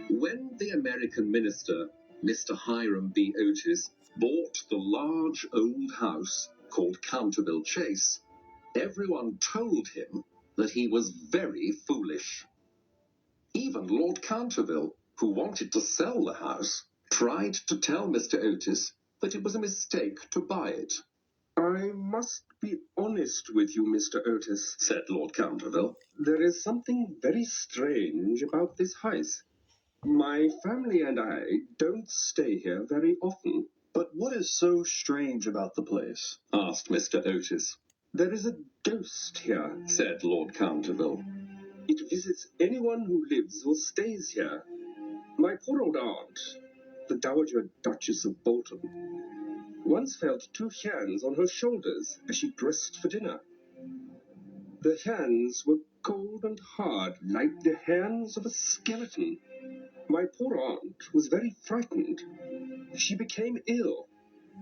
When the American minister, Mr. Hiram B. Otis, bought the large old house called Countervil Chase, everyone told him that he was very foolish. Even Lord Countervil, who wanted to sell the house, tried to tell Mr. Otis that it was a mistake to buy it. I must be honest with you, Mr. Otis, said Lord Countervil. There is something very strange about this house. My family and I don't stay here very often. But what is so strange about the place? Asked Mr. Otis. There is a ghost here, said Lord Countervil. It visits anyone who lives or stays here. My poor old aunt, the Dowager Duchess of Bolton, once felt two hands on her shoulders as she dressed for dinner. The hands were cold and hard, like the hands of a skeleton. My poor aunt was very frightened. She became ill,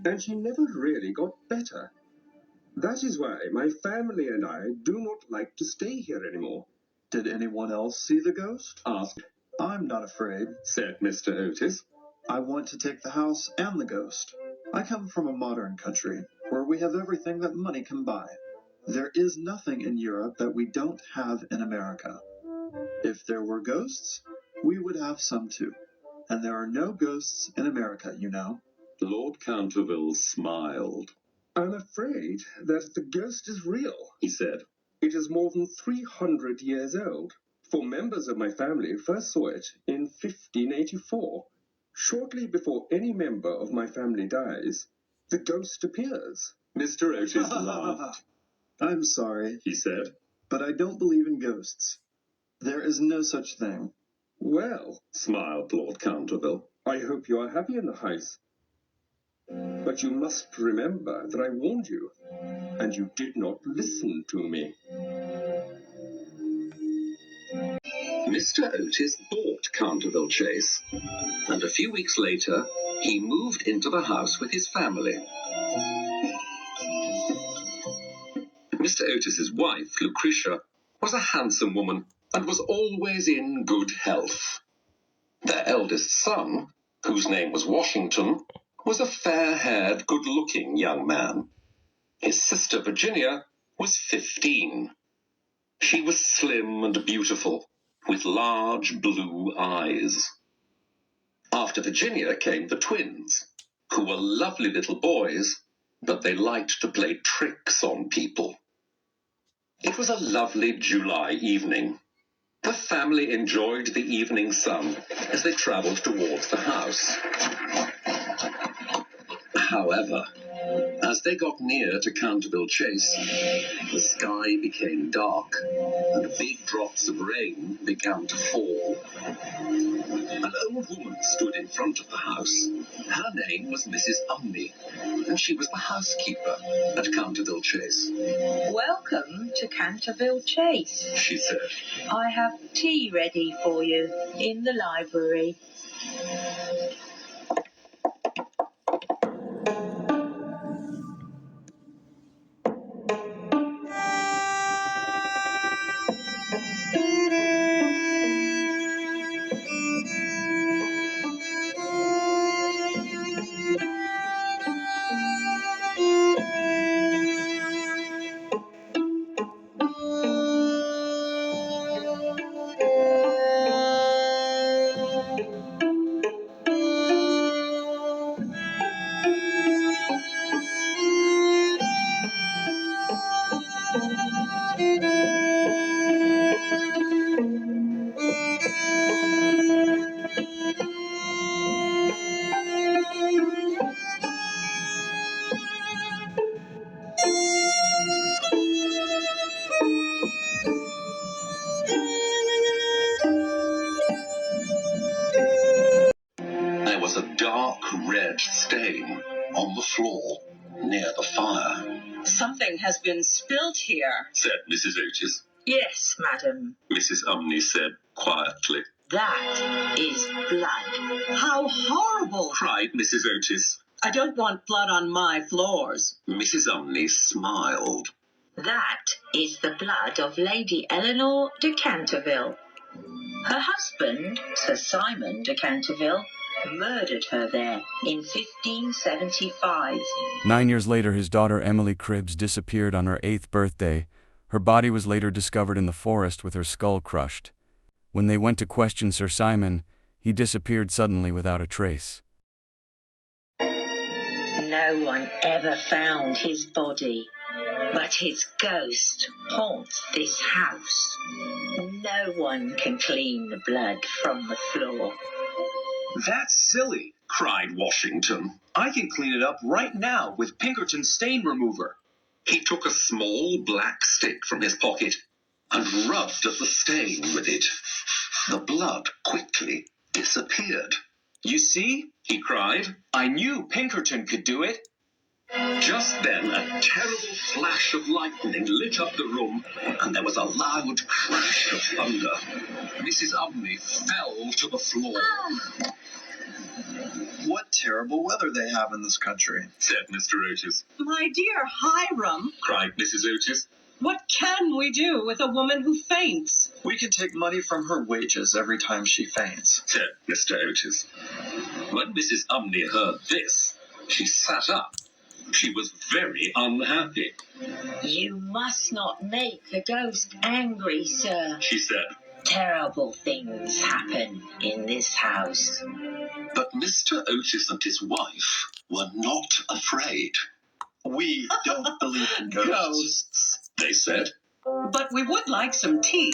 and she never really got better. That is why my family and I do not like to stay here anymore. Did anyone else see the ghost? Asked. I'm not afraid, said Mr. Otis. I want to take the house and the ghost. I come from a modern country where we have everything that money can buy. There is nothing in Europe that we don't have in America. If there were ghosts, we would have some too. And there are no ghosts in America, you know. Lord Countervil smiled. I'm afraid that the ghost is real, he said. It is more than 300 years old, for members of my family first saw it in 1584. Shortly before any member of my family dies, the ghost appears. Mr. Otis laughed. I'm sorry, he said, but I don't believe in ghosts. There is no such thing. Well, smiled Lord Countervil, I hope you are happy in the house. But you must remember that I warned you, and you did not listen to me. Mr. Otis bought Countervil Chase, and a few weeks later, he moved into the house with his family. Mr. Otis's wife, Lucretia, was a handsome woman and was always in good health. Their eldest son, whose name was Washington, was a fair-haired, good-looking young man. His sister Virginia was 15. She was slim and beautiful, with large blue eyes. After Virginia came the twins, who were lovely little boys, but they liked to play tricks on people. It was a lovely July evening. The family enjoyed the evening sun as they travelled towards the house. However, as they got near to Countervil Chase, the sky became dark and big drops of rain began to fall. An old woman stood in front of the house. Her name was Mrs. Umney, and she was the housekeeper at Countervil Chase. Welcome to Countervil Chase, she said. I have tea ready for you in the library. red stain on the floor near the fire. Something has been spilt here, said Mrs. Otis. Yes, madam. Mrs. Umney said quietly. That is blood. How horrible! Cried Mrs. Otis. I don't want blood on my floors. Mrs. Umney smiled. That is the blood of Lady Eleanor de Countervil. Her husband, Sir Simon de Countervil, murdered her there in 1575. 9 years later, his daughter Emily Cribbs disappeared on her 8th birthday. Her body was later discovered in the forest with her skull crushed. When they went to question Sir Simon, he disappeared suddenly without a trace. No one ever found his body, but his ghost haunts this house. No one can clean the blood from the floor. That's silly, cried Washington. I can clean it up right now with Pinkerton's stain remover. He took a small black stick from his pocket and rubbed at the stain with it. The blood quickly disappeared. You see? He cried. I knew Pinkerton could do it. Just then, a terrible flash of lightning lit up the room, and there was a loud crash of thunder. Mrs. Umney fell to the floor. What terrible weather they have in this country, said Mr. Otis. My dear Hiram, cried Mrs. Otis. what can we do with a woman who faints? we can take money from her wages every time she faints. Said Mr. Otis. When Mrs. Umney heard this, she sat up. She was very unhappy. You must not make the ghost angry, sir, she said. Terrible things happen in this house. But Mr. Otis and his wife were not afraid. We don't believe in ghosts, they said. But we would like some tea.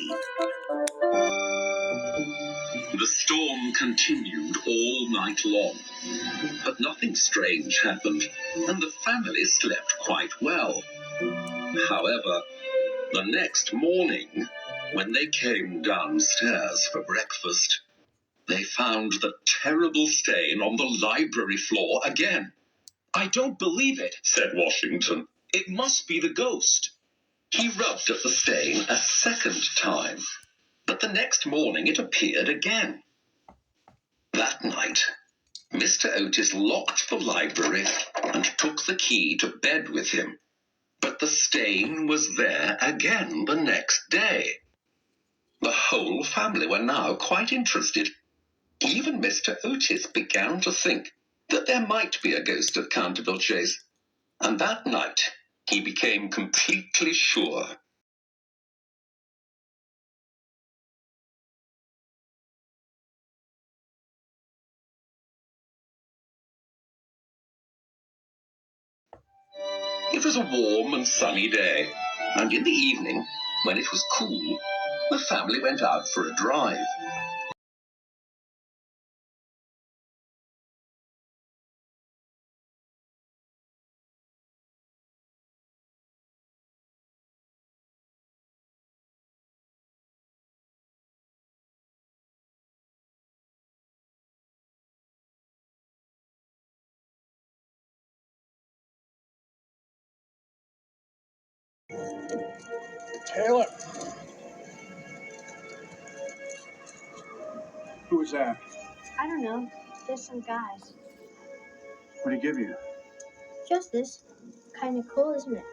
The storm continued all night long, but nothing strange happened, and the family slept quite well. However, the next morning, when they came downstairs for breakfast, they found the terrible stain on the library floor again. I don't believe it, said Washington. It must be the ghost. He rubbed at the stain a second time, but the next morning it appeared again. That night, Mr. Otis locked the library and took the key to bed with him, but the stain was there again the next day. The whole family were now quite interested. Even Mr. Otis began to think that there might be a ghost at Countervil Chase, and that night he became completely sure. It was a warm and sunny day, and in the evening, when it was cool, the family went out for a drive. Taylor. Who was that? I don't know. Just some guys. What did he give you? Just this. Kind of cool, isn't it?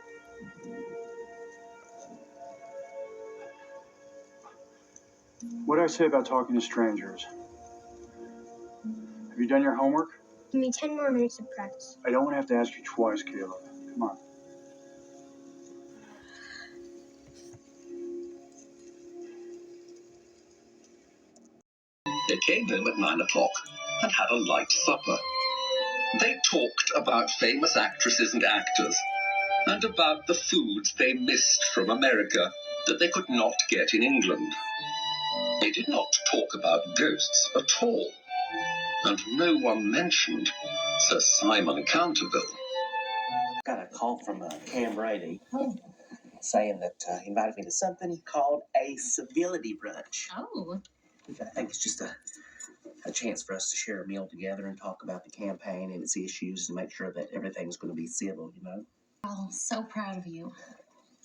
What did I say about talking to strangers? Have you done your homework? Give me 10 more minutes of practice. I don't want to have to ask you twice, Caleb. Come on. They came home at 9 o'clock and had a light supper. They talked about famous actresses and actors, and about the foods they missed from America that they could not get in England. They did not talk about ghosts at all, and no one mentioned Sir Simon Countervil. Got a call from Cam Brady saying that he invited me to something called a civility brunch. Oh. Which I think is just a a chance for us to share a meal together and talk about the campaign and its issues and make sure that everything's going to be civil, you know? Oh, so proud of you.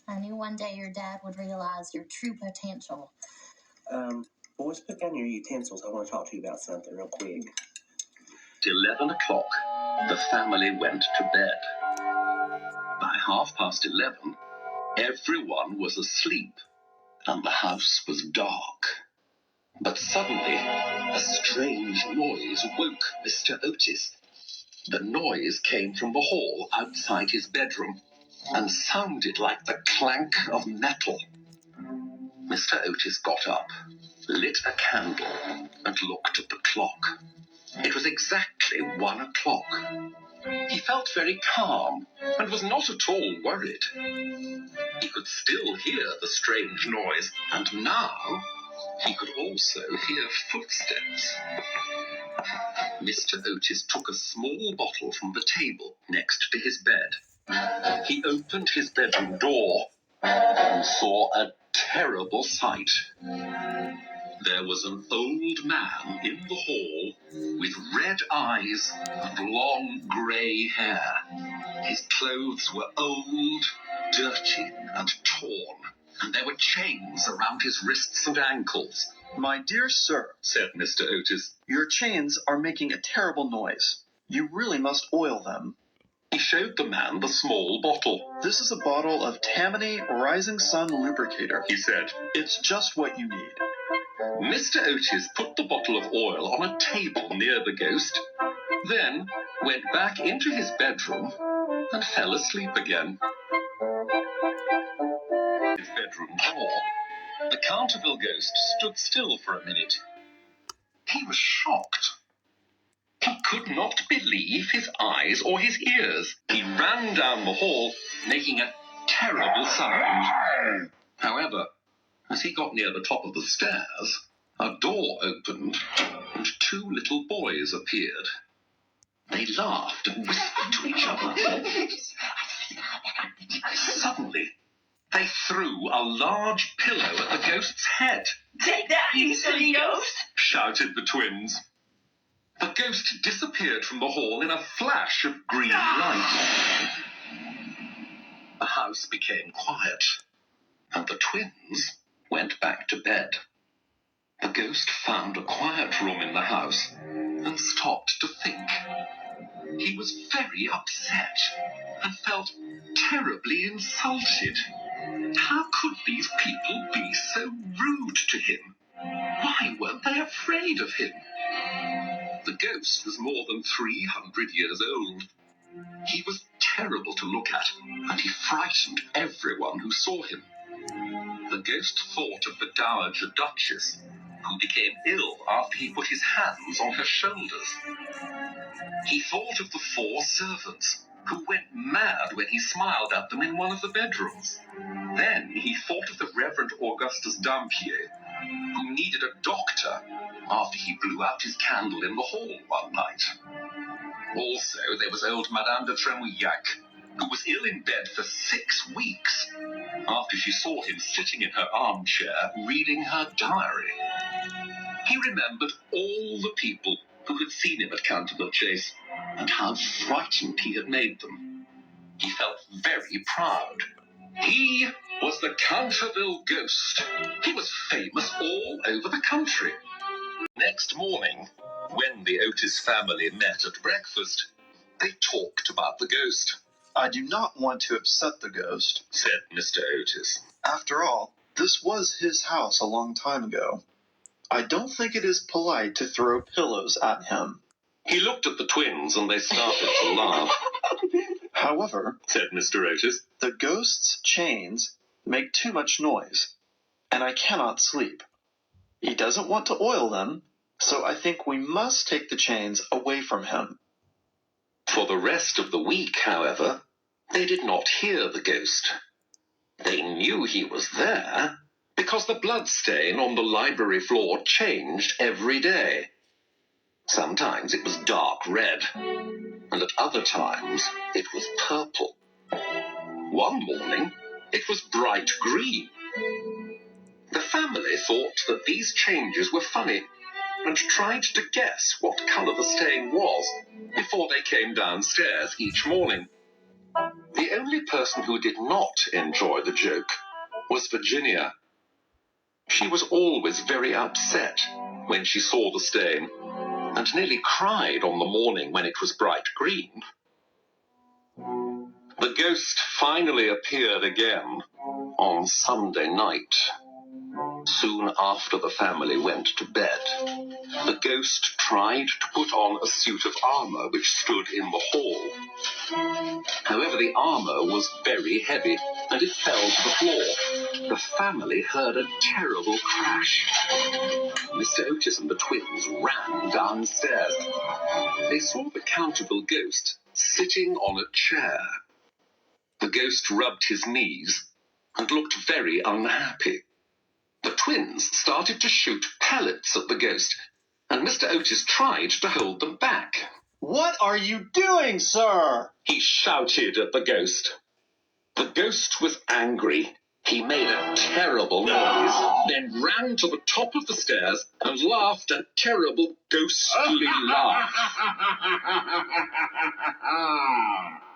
I knew one day your dad would realize your true potential. Boys, put down your utensils. I want to talk to you about something real quick. At 11 o'clock, the family went to bed. By 11:30, everyone was asleep, and the house was dark. But suddenly, a strange noise woke Mr. Otis. The noise came from the hall outside his bedroom and sounded like the clank of metal. Mr. Otis got up, lit a candle, and looked at the clock. It was exactly 1 o'clock. He felt very calm and was not at all worried. He could still hear the strange noise, and now he could also hear footsteps. Mr. Otis took a small bottle from the table next to his bed. He opened his bedroom door and saw a terrible sight. There was an old man in the hall with red eyes and long grey hair. His clothes were old, dirty, and torn, and there were chains around his wrists and ankles. My dear sir, said Mr. Otis. your chains are making a terrible noise. You really must oil them. He showed the man the small bottle. This is a bottle of Tammany Rising Sun Lubricator, he said. It's just what you need. Mr. Otis put the bottle of oil on a table near the ghost, then went back into his bedroom and fell asleep again. His bedroom door, the countervil ghost stood still for a minute. He was shocked. He could not believe his eyes or his ears. He ran down the hall, making a terrible sound. However, as he got near the top of the stairs, a door opened and two little boys appeared. They laughed and whispered to each other. Suddenly, they threw a large pillow at the ghost's head. Take that, you silly ghost! Shouted the twins. The ghost disappeared from the hall in a flash of green light. The house became quiet, and the twins went back to bed. The ghost found a quiet room in the house and stopped to think. He was very upset and felt terribly insulted. How could these people be so rude to him? Why weren't they afraid of him? The ghost was more than 300 years old. He was terrible to look at, and he frightened everyone who saw him. The ghost thought of the Dowager Duchess, who became ill after he put his hands on her shoulders. He thought of the 4 servants, who went mad when he smiled at them in one of the bedrooms. Then he thought of the Reverend Augustus Dampier, who needed a doctor after he blew out his candle in the hall one night. Also, there was old Madame de Tremouillac, who was ill in bed for 6 weeks after she saw him sitting in her armchair reading her diary. He remembered all the people who had seen him at Countervil Chase and how frightened he had made them. He felt very proud. He was the Countervil Ghost. He was famous all over the country. Next morning, when the Otis family met at breakfast, they talked about the ghost. I do not want to upset the ghost, said Mr. Otis. After all, this was his house a long time ago. I don't think it is polite to throw pillows at him. He looked at the twins and they started to laugh. However, said Mr. Otis, the ghost's chains make too much noise, and I cannot sleep. He doesn't want to oil them, so I think we must take the chains away from him. For the rest of the week, however, they did not hear the ghost. They knew he was there because the bloodstain on the library floor changed every day. Sometimes it was dark red, and at other times it was purple. One morning, it was bright green. The family thought that these changes were funny, and tried to guess what colour the stain was before they came downstairs each morning. The only person who did not enjoy the joke was Virginia. She was always very upset when she saw the stain, and nearly cried on the morning when it was bright green. The ghost finally appeared again on Sunday night. Soon after the family went to bed, the ghost tried to put on a suit of armour which stood in the hall. However, the armour was very heavy, and it fell to the floor. The family heard a terrible crash. Mr. Otis and the twins ran downstairs. They saw the countervil ghost sitting on a chair. The ghost rubbed his knees and looked very unhappy. The twins started to shoot pellets at the ghost, and Mr. Otis tried to hold them back. What are you doing, sir? He shouted at the ghost. The ghost was angry. He made a terrible noise, then ran to the top of the stairs and laughed a terrible ghostly laugh.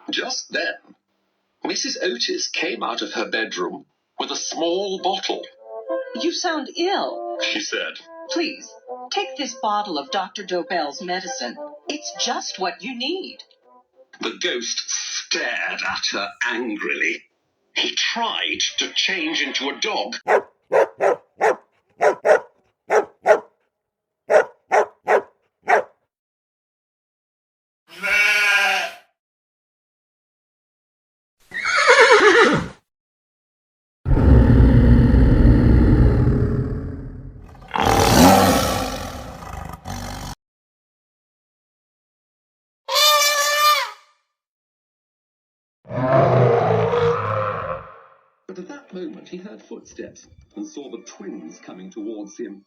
Just then, Mrs. Otis came out of her bedroom with a small bottle. You sound ill, She said. Please, take this bottle of Dr. Dobell's medicine. It's just what you need. The ghost stared at her angrily. He tried to change into a dog. But at that moment he heard footsteps and saw the twins coming towards him.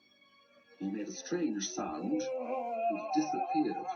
He made a strange sound and disappeared.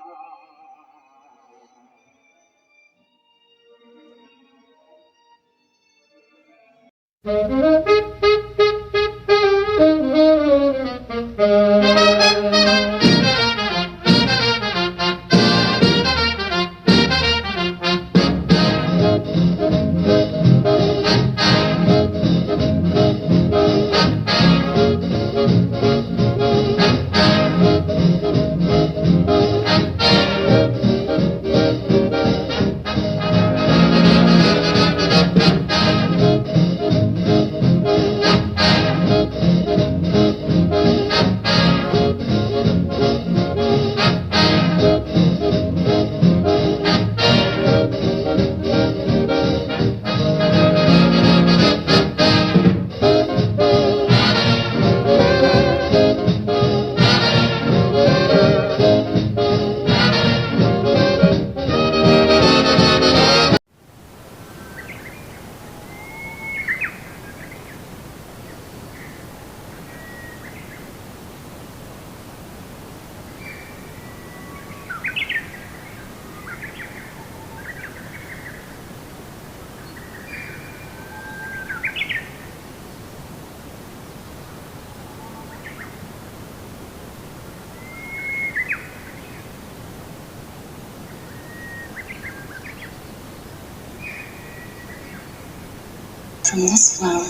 From this flower,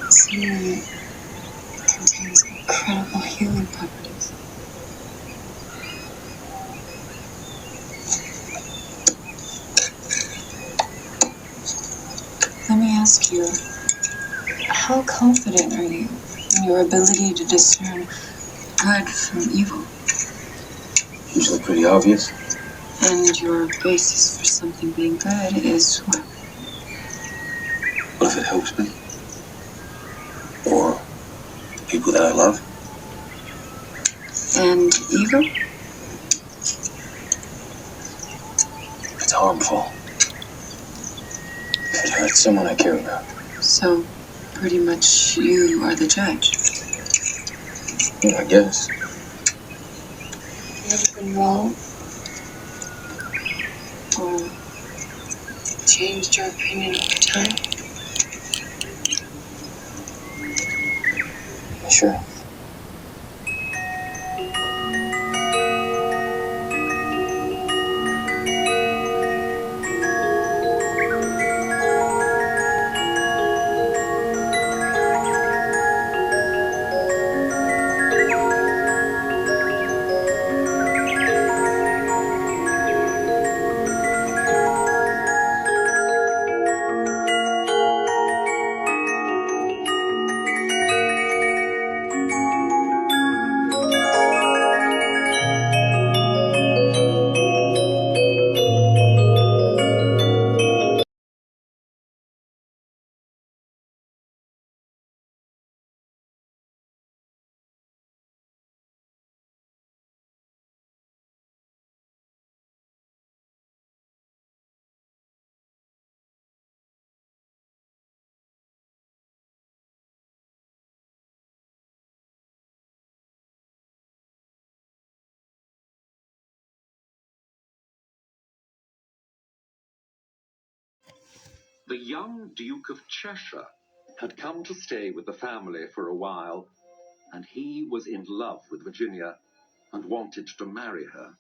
seemingly contains incredible healing properties. Let me ask you, how confident are you in your ability to discern good from evil? Usually pretty obvious. And your basis for something being good is what? What if it helps me? Or the people that I love? And evil? It's harmful. If it hurts someone I care about. So, pretty much you are the judge. Yeah, I guess. Have you ever been wrong? Or changed your opinion over time? Sure. The young Duke of Cheshire had come to stay with the family for a while, and he was in love with Virginia and wanted to marry her.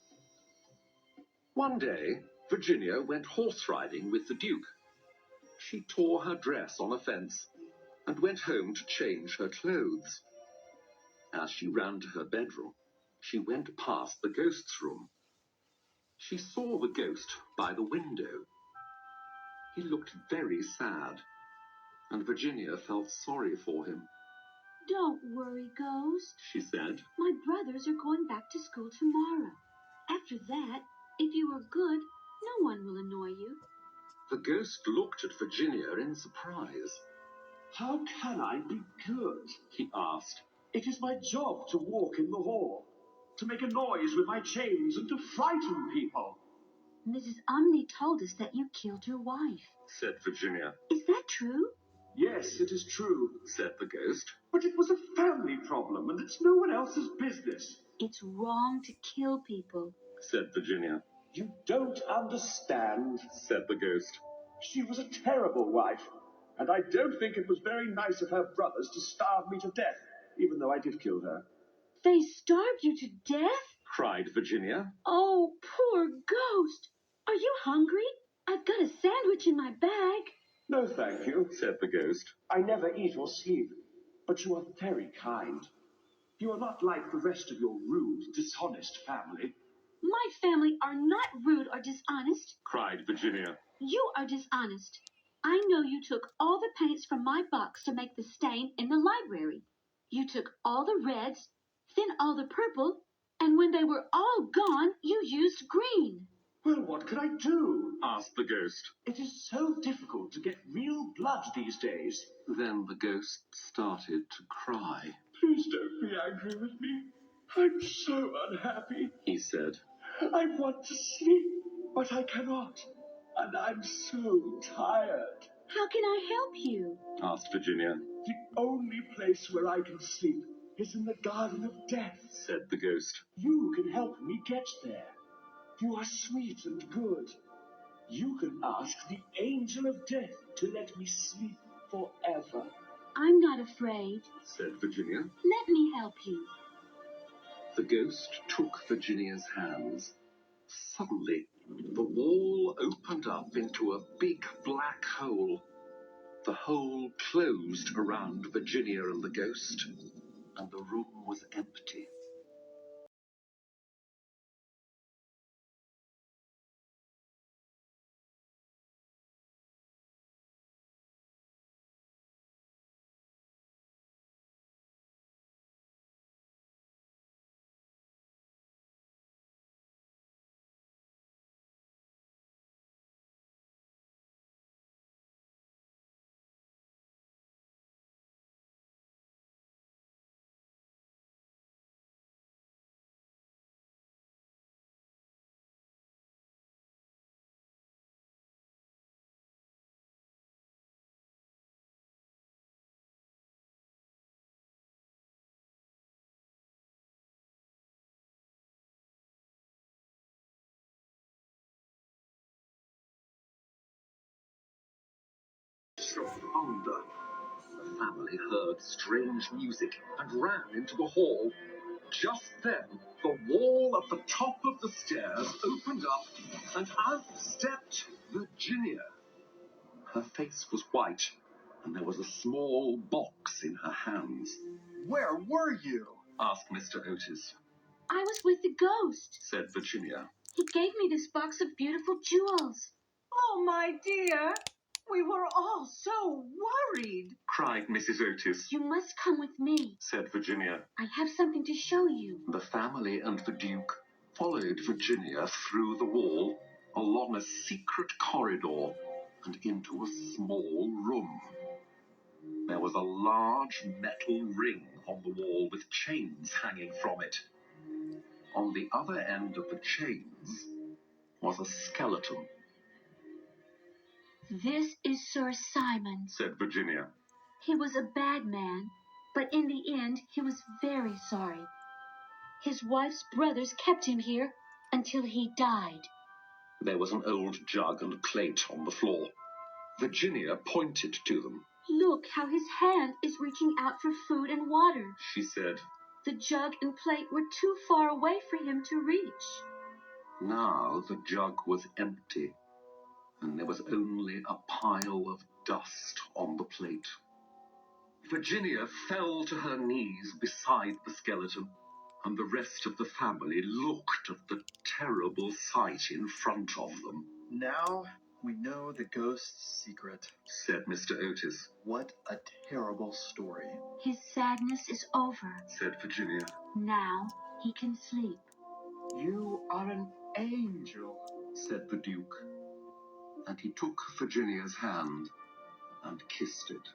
One day, Virginia went horse riding with the Duke. She tore her dress on a fence and went home to change her clothes. As she ran to her bedroom, she went past the ghost's room. She saw the ghost by the window. He looked very sad, and Virginia felt sorry for him. Don't worry, Ghost, She said. My brothers are going back to school tomorrow. After that, if you are good, no one will annoy you. The ghost looked at Virginia in surprise. How can I be good? He asked. It is my job to walk in the hall, to make a noise with my chains and to frighten people. Mrs. Umney told us that you killed your wife, said Virginia. Is that true? Yes, it is true, said the ghost. But it was a family problem, and it's no one else's business. It's wrong to kill people, said Virginia. You don't understand, said the ghost. She was a terrible wife, and I don't think it was very nice of her brothers to starve me to death, even though I did kill her. They starved you to death? cried Virginia. Oh, poor Ghost. Are you hungry? I've got a sandwich in my bag. No, thank you, said the ghost. I never eat or sleep, but you are very kind. You are not like the rest of your rude, dishonest family. My family are not rude or dishonest, cried Virginia. You are dishonest. I know you took all the paints from my box to make the stain in the library. You took all the reds, then all the purple, and when they were all gone, you used green. Well, what can I do? asked the ghost. It is so difficult to get real blood these days. Then the ghost started to cry. Please don't be angry with me. I'm so unhappy, he said. I want to sleep, but I cannot. And I'm so tired. How can I help you? asked Virginia. The only place where I can sleep is in the Garden of Death, said the ghost. You can help me get there. You are sweet and good. You can ask the Angel of Death to let me sleep forever. I'm not afraid, said Virginia. Let me help you. The ghost took Virginia's hands. Suddenly, the wall opened up into a big black hole. The hole closed around Virginia and the ghost, and the room was empty. Thunder. The family heard strange music and ran into the hall. Just then, the wall at the top of the stairs opened up, and out stepped Virginia. Her face was white, and there was a small box in her hands. Where were you? asked Mr. Otis. I was with the ghost, said Virginia. He gave me this box of beautiful jewels. Oh, my dear, we were all so worried, cried Mrs. Otis. You must come with me, said Virginia. I have something to show you. The family and the Duke followed Virginia through the wall, along a secret corridor, and into a small room. There was a large metal ring on the wall with chains hanging from it. On the other end of the chains was a skeleton. This is Sir Simon, said Virginia. He was a bad man, but in the end he was very sorry. His wife's brothers kept him here until he died. There was an old jug and plate on the floor. Virginia pointed to them. Look how his hand is reaching out for food and water. She said, The jug and plate were too far away for him to reach. Now the jug was empty, and there was only a pile of dust on the plate. Virginia fell to her knees beside the skeleton, and the rest of the family looked at the terrible sight in front of them. Now we know the ghost's secret, said Mr. Otis. What a terrible story. His sadness is over. Said Virginia. Now he can sleep. You are an angel, said the Duke. And he took Virginia's hand and kissed it.